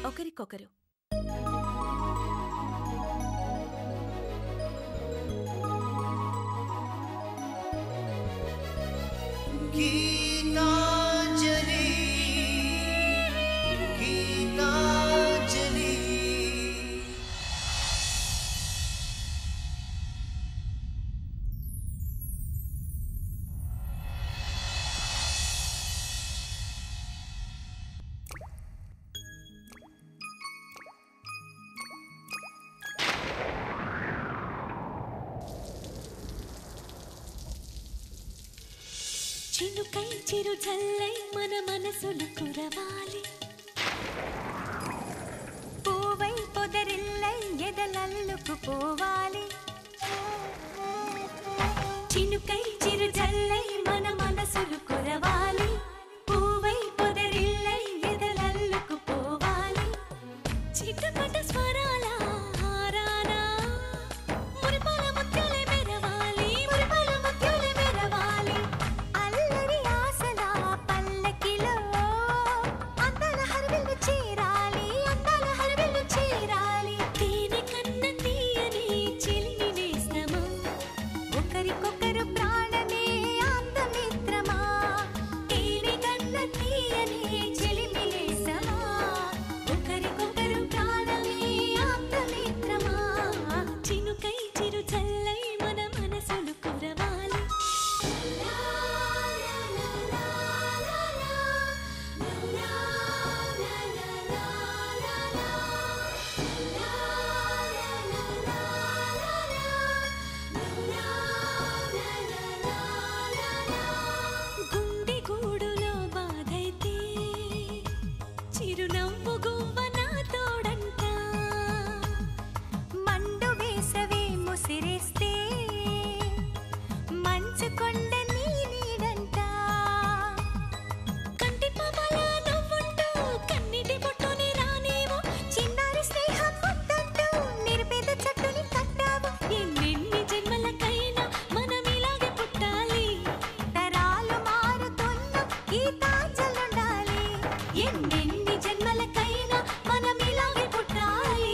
ఒకరికొకరు. చినుకై చిరు జల్లై మన మనసులు కురవాలి, పూవై పొదరిల్లై ఎదలల్లుకు పోవాలి. చినుకై చిరు జల్లై మన మనసులు కురవాలి, పూవై పొదరిల్లై ఎదలల్లుకు పోవాలి. చిటపట స్వరాల హారానా మురిపాల ముత్యాలే మెరవాలి, మురిపాల ముత్యాలే మెరవాలి. అల్లరి ఆశల పల్లకిలో అందాల హరివిల్లు చేరాలి, అందాల హరివిల్లు చేరాలి. తేనె కన్న తీయని చిలిమి నేస్తమా, ఒకరికొకరు ప్రాణమే ఆప్తమిత్రమా. తేనె కన్న తీయని చిలిమి నేస్తమా, ఒకరికొకరు ప్రాణమే ఆప్తమిత్రమా. చినుకై చిరు చల్లై మన మనసులు కురవాలి. గుండె గూడులో బాధైతే చిరునవ్వు గువ్వ నా తోడంట, మండు వేసవే ముసిరేస్తే మంచు కొండ నీ నీడంట. కంటి పాపల నువ్వుంటూ కన్నిటి బొట్టుని రానేమో, చిన్నారి స్నేహం ముద్దంటూ నిరుపేద చెట్టుని కట్టావు. ఎన్నెన్ని జన్మలకైనా మనం ఇలాగే పుట్టాలి, తరాలు మారుతున్న గీతాంజలుండాలి. ఎన్నెన్ని జన్మలకైనా మనం ఇలాగే పుట్టాలి,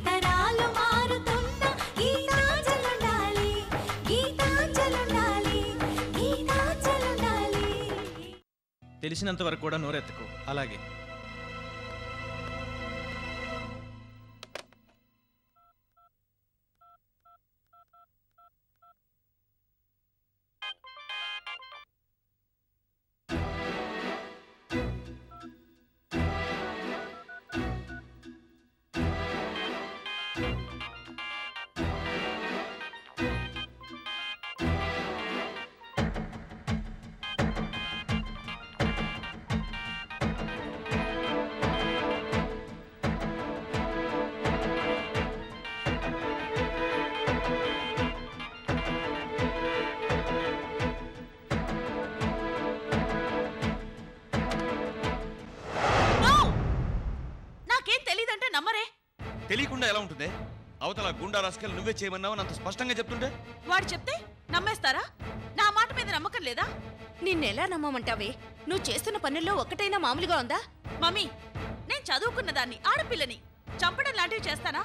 తరాలు మారుతున్న గీతాంజలుండాలి, గీతాంజలుండాలి, గీతాంజలుండాలి. తెలిసినంత వరకు కూడా నోరెత్తుకో. అలాగే నాకేం తెలీదంటే నమ్మరే. తెలియకుండా ఎలా ఉంటుంది? అవతల గుండా రాసుకెళ్ళి నువ్వే చేయమన్నావు అంత స్పష్టంగా చెప్తుంటే వాడు చెప్తే నమ్మేస్తారా? నా మాట మీద నమ్మకం లేదా? నిన్నెలా నమ్మమంటావే? నువ్వు చేస్తున్న పనుల్లో ఒక్కటైనా మామూలుగా ఉందా? మమ్మీ, నేను చదువుకున్న దాన్ని, ఆడపిల్లని చంపడం లాంటివి చేస్తానా?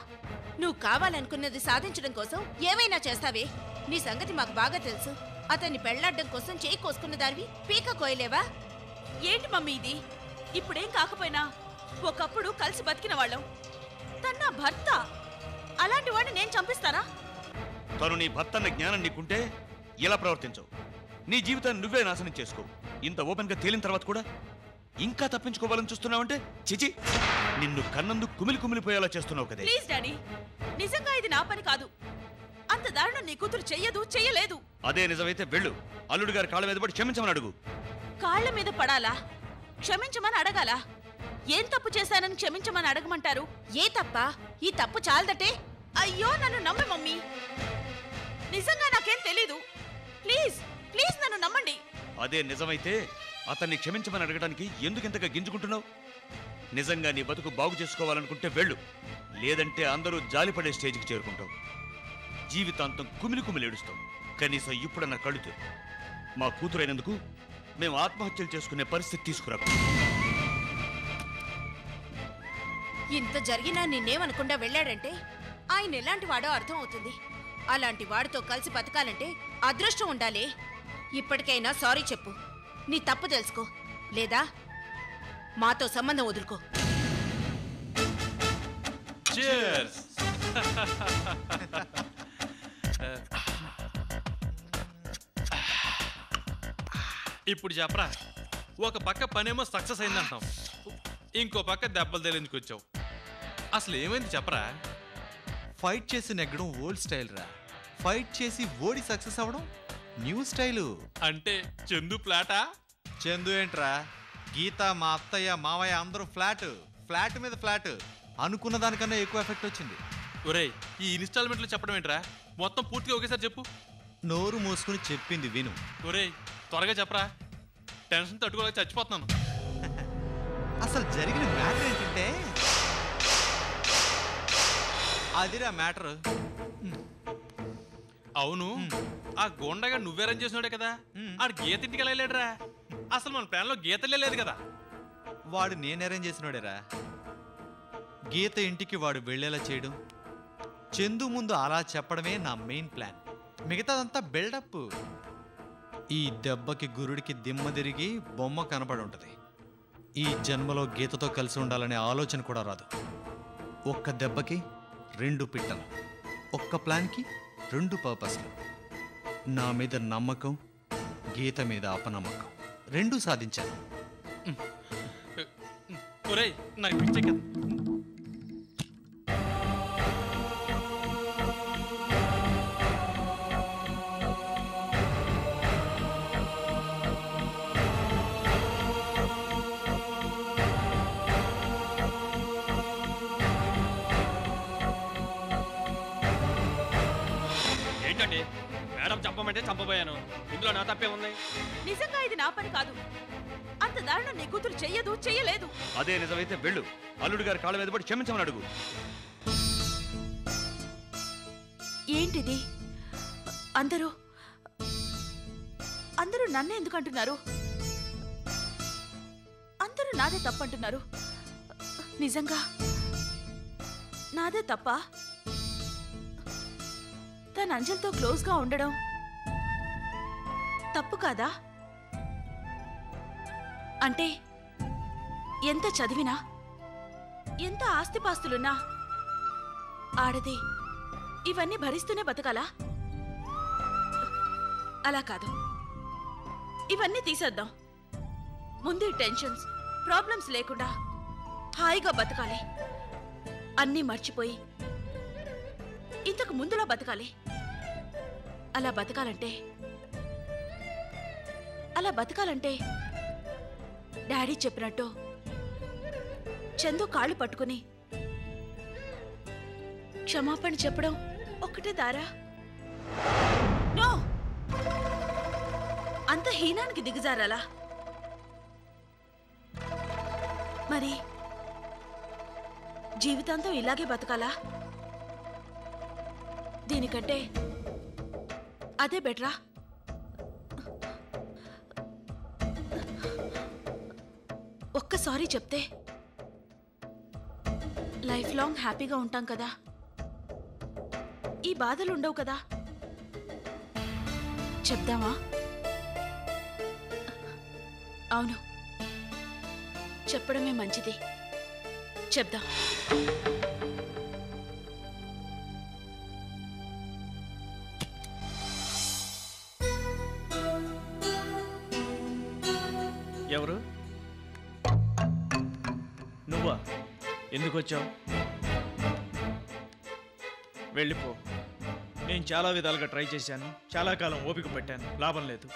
నువ్వు కావాలనుకున్నది సాధించడం కోసం ఏమైనా చేస్తావే? నీ సంగతి మాకు బాగా తెలుసు. అతన్ని పెళ్లాడ్డం కోసం చేయి కోసుకున్న దానివి పీక కోయలేవా? ఏంటి మమ్మీ ఇది? ఇప్పుడేం కాకపోయినా ఒకప్పుడు కలిసి బతికిన వాళ్ళం. తన భర్త, అలాంటి వాడిని నేను చంపిస్తానా? తను నీ భర్తన్న జ్ఞానం నీకుంటే ఎలా ప్రవర్తించవు? నీ జీవితాన్ని నువ్వే నాశనం చేసుకో. ఇంత ఓపెన్ గా తేలిన తర్వాత కూడా ఇంకా తప్పించుకోవాలని చూస్తున్నావంటే చిచి, నిన్ను కన్నందు కుమిలిపోయేలా చేస్తున్నావు కదే. ప్లీజ్ డాడీ, నిజంగా ఇది నా పని కాదు. అంత దారుణం నీ కూతురు చెయ్యదు, చెయ్యలేదు. అదే నిజమైతే వెళ్ళు, అల్లుడు గారి కాళ్ళ మీద పడి క్షమించమని అడుగు. కాళ్ల మీద పడాలా? క్షమించమని అడగాలా? ఏం తప్పు చేశానని క్షమించమని అడగమంటారు? ఏ తప్ప? ఈ తప్పు చాలదటే. అయ్యో, నన్ను నమ్మి మమ్మీ. నిజంగా నాకేం తెలీదు. ప్లీజ్ ప్లీజ్ నన్ను నమ్మండి. అదే నిజమైతే అతన్ని క్షమించమని అడగడానికి ఎందుకింతగా గింజుకుంటున్నావు? నిజంగా నీ బతుకు బాగు చేసుకోవాలనుకుంటే వెళ్ళు, లేదంటే అందరూ జాలిపడే స్టేజ్కి చేరుకుంటావు. జీవితాంతం కుమిలి ఏడుస్తాం. కనీసం ఇప్పుడన్న కళ్ళు తెరు. మా కూతురైనందుకు మేము ఆత్మహత్యలు చేసుకునే పరిస్థితి తీసుకురాకు. ఇంత జరిగినా నిన్నేమనకుండా వెళ్ళాడంటే ఆయన ఎలాంటి వాడో అర్థం అవుతుంది. అలాంటి వాడితో కలిసి బతకాలంటే అదృష్టం ఉండాలి. ఇప్పటికైనా సారీ చెప్పు, నీ తప్పు తెలుసుకో, లేదా మాతో సంబంధం వదులుకో. ఇప్పుడు చెప్పరా, ఒక పక్క పనేమో సక్సెస్ అయిందంటాం, ఇంకో పక్క దెబ్బలు తెలించుకొచ్చావు. అసలు ఏమైంది చెప్పరా? ఫైట్ చేసి నెగ్గడం ఓల్డ్ స్టైల్ రా, ఫైట్ చేసి ఓడి సక్సెస్ అవ్వడం న్యూ స్టైలు. అంటే చందు ఫ్లాటా? చందు ఏంట్రా, గీత, మా అత్తయ్య, మావయ్య అందరూ ఫ్లాట్ ఫ్లాట్ మీద ఫ్లాట్. అనుకున్న దానికన్నా ఎక్కువ ఎఫెక్ట్ వచ్చింది. ఒరేయ్, ఈ ఇన్స్టాల్మెంట్లో చెప్పడం ఏంట్రా? మొత్తం పూర్తిగా ఒకేసారి చెప్పు. నోరు మూసుకుని చెప్పింది విను. ఒరేయ్, త్వరగా చెప్పరా, టెన్షన్ తట్టుకోలేక చచ్చిపోతున్నాను. అసలు జరిగిన మ్యాటర్ ఏంటంటే, అదిరా మ్యాటర్. అవును, ఆ గోండగా నువ్వే రన్ చేసినాడే కదా, ఆడు గీత ఇంటికి వెళ్ళలేడురా. అసలు మన ప్లాన్లో గీతలే లేదు కదా. వాడు నేను అరేంజ్ చేసినోడేరా. గీత ఇంటికి వాడు వెళ్ళేలా చేయడం, చందు ముందు అలా చెప్పడమే నా మెయిన్ ప్లాన్. మిగతాదంతా బిల్డప్. ఈ దెబ్బకి గురుడికి దిమ్మ తిరిగి బొమ్మ కనబడి ఉంటుంది. ఈ జన్మలో గీతతో కలిసి ఉండాలనే ఆలోచన కూడా రాదు. ఒక్క దెబ్బకి 2 పిట్టలు, ఒక్క ప్లాన్కి 2 పర్పస్లు. నా మీద నమ్మకం, గీత మీద అపనమ్మకం, 2 సాధించాను. ఒరేయ్, నాకు పిచ్చెక్కదు. ఏంటండి మేడం చంపమంటే చంపబోయాను, ఇందులో నా తప్పే ఉంది. నిజంగా ఇది నా పని కాదు. అంత దారుణం నీ కూతురు చెయ్యదు, చెయ్యలేదు. అదే నిజమైతే వెళ్ళు, అల్లుడు గారి కాళ్ళ మీద పడి క్షమించమని అడుగు. ఏంటిది? అందరూ అందరూ నన్నే ఎందుకు అంటున్నారు? అందరూ నాదే తప్పంటున్నారు. నిజంగా నాదే తప్ప? తను అంజలితో క్లోజ్గా ఉండడం తప్పు కాదా? అంటే ఎంత చదివినా, ఎంత ఆస్తిపాస్తులున్నా ఆడది ఇవన్నీ భరిస్తూనే బతకాలా? అలా కాదు, ఇవన్నీ తీసేద్దాం. ముందు టెన్షన్స్, ప్రాబ్లమ్స్ లేకుండా హాయిగా బతకాలి. అన్నీ మర్చిపోయి ఇంతకు ముందులా బతకాలి. అలా బతకాలంటే డాడీ చెప్పినట్టు చందు కాళ్ళు పట్టుకుని క్షమాపణ చెప్పడం ఒక్కటే దారా? నో, అంత హీనానికి దిగజారాలా? మరి జీవితాంతం ఇలాగే బతకాలా? దీనికంటే అదే బెటరా? ఒక్కసారి చెప్తే లైఫ్ లాంగ్ హ్యాపీగా ఉంటాం కదా, ఈ బాధలు ఉండవు కదా. చెప్దామా? అవును, చెప్పడమే మంచిది. చెప్దాం. ఎవరు? నువ్వా? ఎందుకు వచ్చావు? వెళ్ళిపో. నేను చాలా విధాలుగా ట్రై చేశాను, చాలా కాలం ఓపిక పెట్టాను, లాభం లేదు.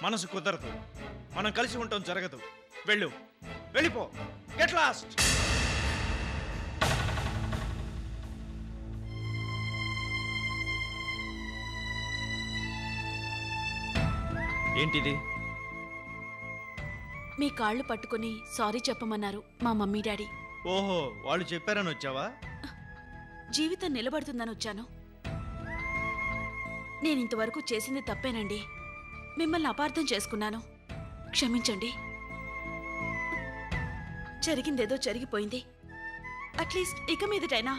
మనసు కుదరదు, మనం కలిసి ఉంటాం జరగదు. వెళ్ళు, వెళ్ళిపో. Get lost. ఏంటిది? మీ కాళ్ళు పట్టుకుని సారీ చెప్పమన్నారు మా మమ్మీ డాడీ. ఓహో, వాళ్ళు చెప్పారని వచ్చావా? జీవితం నిలబడుతుందని వచ్చాను. నేనింతవరకు చేసింది తప్పేనండి. మిమ్మల్ని అపార్థం చేసుకున్నాను, క్షమించండి. జరిగిందేదో జరిగిపోయింది. అట్లీస్ట్ ఇక మీదటైనా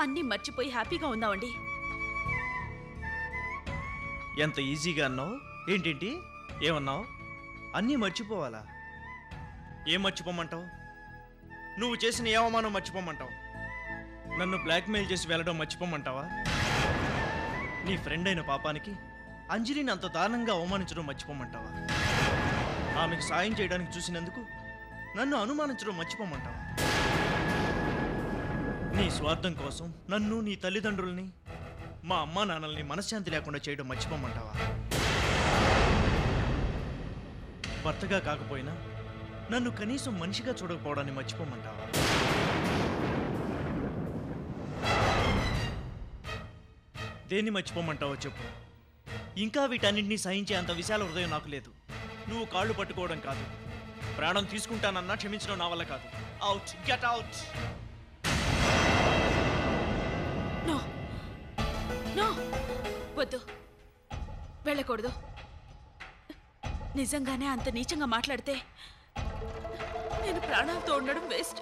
అన్నీ మర్చిపోయి హ్యాపీగా ఉందామండి. ఎంత ఈజీగా అన్నావు. ఏంటి ఏమన్నావు? అన్నీ మర్చిపోవాలా? ఏం మర్చిపోమంటావు? నువ్వు చేసిన ఏ అవమానం మర్చిపోమంటావు? నన్ను బ్లాక్మెయిల్ చేసి వెళ్ళడం మర్చిపోమంటావా? నీ ఫ్రెండ్ అయిన పాపానికి అంజలిని అంత దారుణంగా అవమానించడం మర్చిపోమంటావా? ఆమెకు సాయం చేయడానికి చూసినందుకు నన్ను అనుమానించడం మర్చిపోమంటావా? నీ స్వార్థం కోసం నన్ను, నీ తల్లిదండ్రుల్ని, మా అమ్మా నాన్నల్ని మనశ్శాంతి లేకుండా చేయడం మర్చిపోమంటావా? భర్తగా కాకపోయినా నన్ను కనీసం మనిషిగా చూడకపోవడాన్ని మర్చిపోమంటావా? దేన్ని మర్చిపోమంటావో చెప్పు. ఇంకా వీటన్నింటినీ సహించే అంత విశాల హృదయం నాకు లేదు. నువ్వు కాళ్ళు పట్టుకోవడం కాదు, ప్రాణం తీసుకుంటానన్నా క్షమించడం నా వల్ల కాదు. Out, get out. No no, వద్దు, వెళ్ళకూడదు. నిజంగానే అంత నీచంగా మాట్లాడితే నేను ప్రాణాలతో ఉండడం వేస్ట్.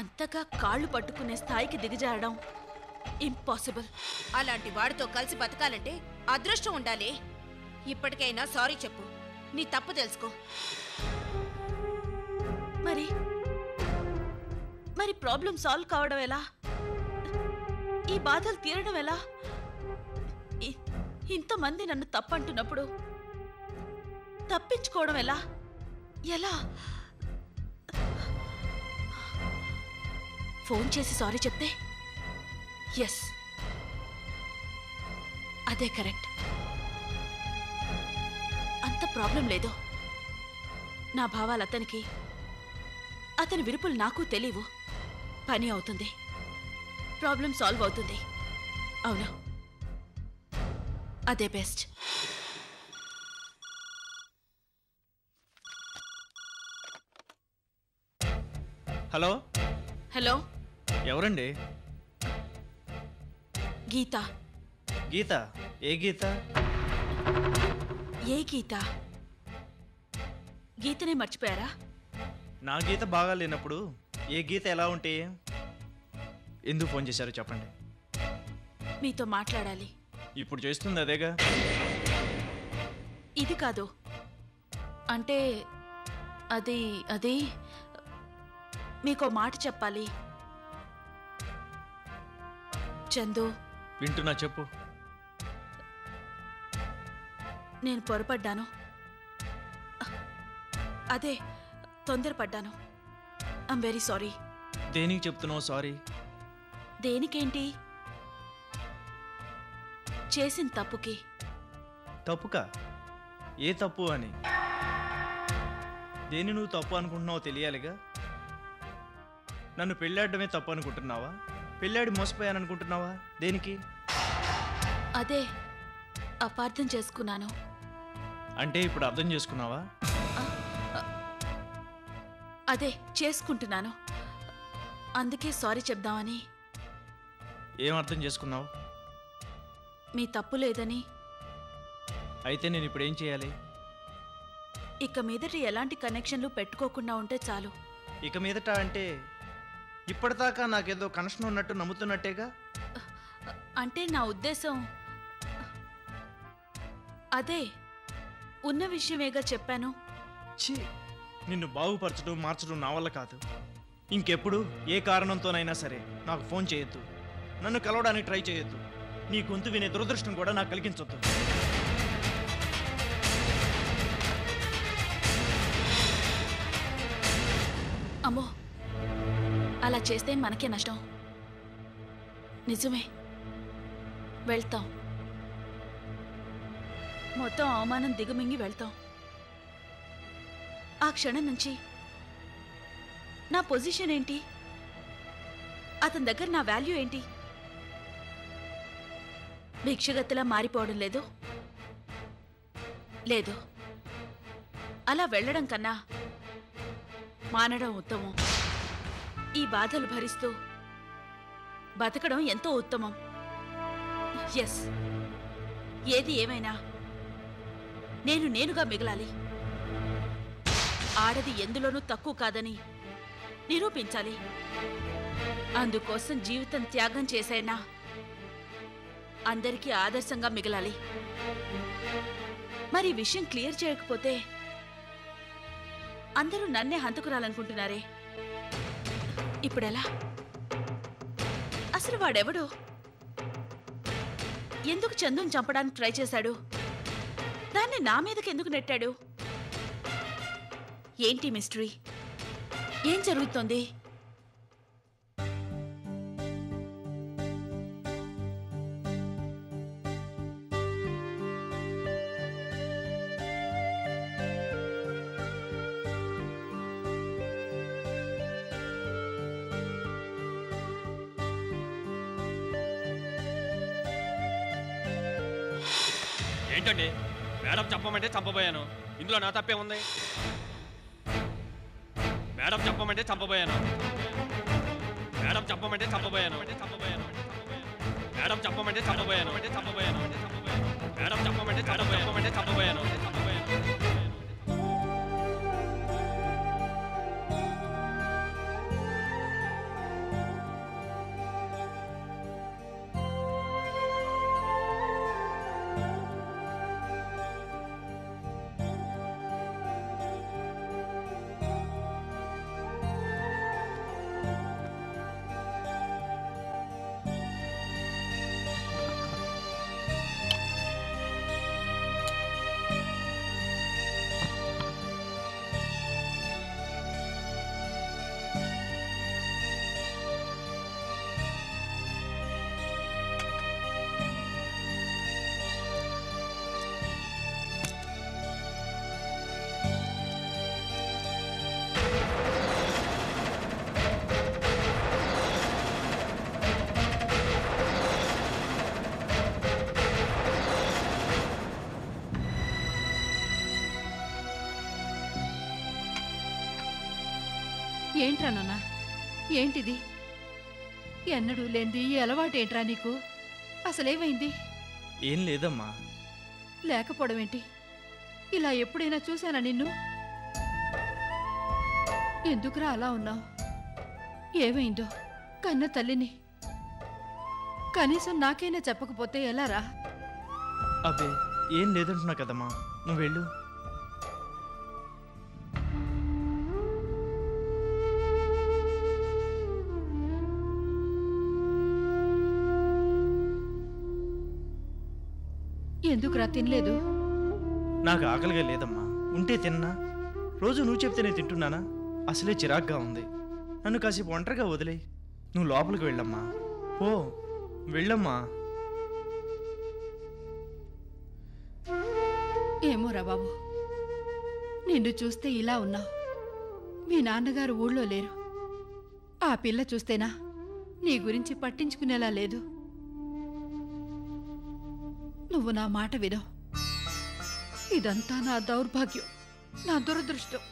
అంతగా కాళ్ళు పట్టుకునే స్థాయికి దిగజారడం ఇంపాసిబుల్. అలాంటి వాడితో కలిసి బతకాలంటే అదృష్టం ఉండాలి. ఇప్పటికైనా సారీ చెప్పు, నీ తప్పు తెలుసుకో. మరి మరి ప్రాబ్లం సాల్వ్ కావడం ఎలా? ఈ బాధలు తీరడం ఎలా? ఇంతమంది నన్ను తప్పంటున్నప్పుడు తప్పించుకోవడం ఎలా? ఎలా? ఫోన్ చేసి సారీ చెప్తే ఎస్, అదే కరెక్ట్. అంత ప్రాబ్లం లేదు. నా భావాలు అతనికి, అతని విరుపులు నాకు తెలియవు. పని అవుతుంది, ప్రాబ్లం సాల్వ్ అవుతుంది. అవును, అదే బెస్ట్. హలో, హలో, ఎవరండి? గీత. గీత? ఏ గీత? ఏ గీత? గీతనే మర్చిపోయారా? నా గీత బాగా లేనప్పుడు ఏ గీత ఎలా ఉంటే? ఎందుకు ఫోన్ చేశారో చెప్పండి. మీతో మాట్లాడాలి. ఇప్పుడు చేస్తుంది అదేగా. ఇది కాదు, అంటే అది అది మీకో మాట చెప్పాలి. చందు, వింటున్నా, చెప్పు. నేను పొరపడ్డాను. అదే, తొందరపడ్డాను. I'm very sorry. దేనికి చెప్తున్నావు సారీ? దేనికేంటి, చేసిన తప్పుకి. తప్పుకా? ఏ తప్పు అని? దేని నువ్వు తప్పు అనుకుంటున్నావో తెలియాలిగా. నన్ను పెళ్ళాడమే తప్పు అనుకుంటున్నావా? పెళ్ళాడి మోసపోయాననుకుంటున్నావా? దేనికి? అదే, అపార్థం చేసుకున్నాను. అంటే ఇప్పుడు అర్థం చేసుకున్నావా? అదే, చేసుకుంటున్నాను. అందుకే సారీ చెప్దామని. ఏం అర్థం చేసుకున్నావు? మీ తప్పు లేదని. అయితే నేను ఇప్పుడు ఏం చేయాలి? ఇక మీదట ఎలాంటి కనెక్షన్లు పెట్టుకోకుండా ఉంటే చాలు. ఇక మీదట అంటే ఇప్పటిదాకా నాకేదో కనెక్షన్ ఉన్నట్టు నమ్ముతున్నట్టేగా. అంటే నా ఉద్దేశం అదే, ఉన్న విషయమేగా చెప్పాను. ఛీ, నిన్ను బాగుపరచడం మార్చడం నా వల్ల కాదు. ఇంకెప్పుడు ఏ కారణంతోనైనా సరే నాకు ఫోన్ చేయొద్దు, నన్ను కలవడానికి ట్రై చేయొద్దు. నీ గొంతు వినే దురదృష్టం కూడా నాకు కలిగించొద్దు. అమ్మో, అలా చేస్తే మనకే నష్టం. నిజమే, వెళ్తాం. మొత్తం అవమానం దిగమింగి వెళ్తాం. ఆ క్షణం నుంచి నా పొజిషన్ ఏంటి, అతని దగ్గర నా వాల్యూ ఏంటి? భిక్షగతిలా మారిపోవడం లేదు. లేదు, అలా వెళ్ళడం కన్నా మానడం ఉత్తమం. ఈ బాధలు భరిస్తూ బతకడం ఎంతో ఉత్తమం. ఎస్, ఏది ఏమైనా నేనుగా మిగలాలి. ఆడది ఎందులోనూ తక్కువ కాదని నిరూపించాలి. అందుకోసం జీవితం త్యాగం చేసైనా అందరికీ ఆదర్శంగా మిగలాలి. మరి ఈ విషయం క్లియర్ చేయకపోతే అందరూ నన్నే హంతకురాలనుకుంటున్నారే, ఇప్పుడెలా? అసలు వాడెవడు? ఎందుకు చందుని చంపడానికి ట్రై చేశాడు? దాన్ని నా మీదకి ఎందుకు నెట్టాడు? ఏంటి మిస్టరీ? ఏం జరుగుతోంది? ఏంటండి, మేడం చెప్పమంటే చంపబోయాను. ఇందులో నా తప్పే ఉంది? మేడం చెప్పమంటే చంపబోయాను. మేడం చెప్పమంటే చంపబోయాను. మేడం చెప్పమంటే చంపబోయాను. మేడం చెప్పమంటే చంపబోయాను. ఏంట్రా నాన్న, ఏంటిది? ఎన్నడూ లేనిది ఈ అలవాటేంట్రా నీకు? అసలేమైంది? ఏం లేదమ్మా. లేకపోవడం ఏంటి? ఇలా ఎప్పుడైనా చూశానా నిన్ను? ఎందుకురా అలా ఉన్నావు? ఏమైందో? కన్న తల్లిని కనీసం నాకైనా చెప్పకపోతే ఎలారా? అబ్బే ఏం లేదంటున్నా కదమ్మా, నువ్వు వెళ్ళు. ఎందుకురా తినలేదు? నాకు ఆకలిగా లేదమ్మా, ఉంటే తిన్నా. రోజు నువ్వు చెప్తేనే తింటున్నానా? అసలే చిరాగ్గా ఉంది. నన్ను కాసేపు ఒంటరిగా వదిలే. నువ్వు లోపలికి వెళ్ళమ్మా. ఓ వెళ్ళమ్మా. ఏమోరా బాబు, నిన్ను చూస్తే ఇలా ఉన్నావు. మీ నాన్నగారు ఊళ్ళో లేరు. ఆ పిల్ల చూస్తేనా నీ గురించి పట్టించుకునేలా లేదు. నువ్వు నా మాట వినవు. ఇదంతా నా దౌర్భాగ్యం, నా దురదృష్టం.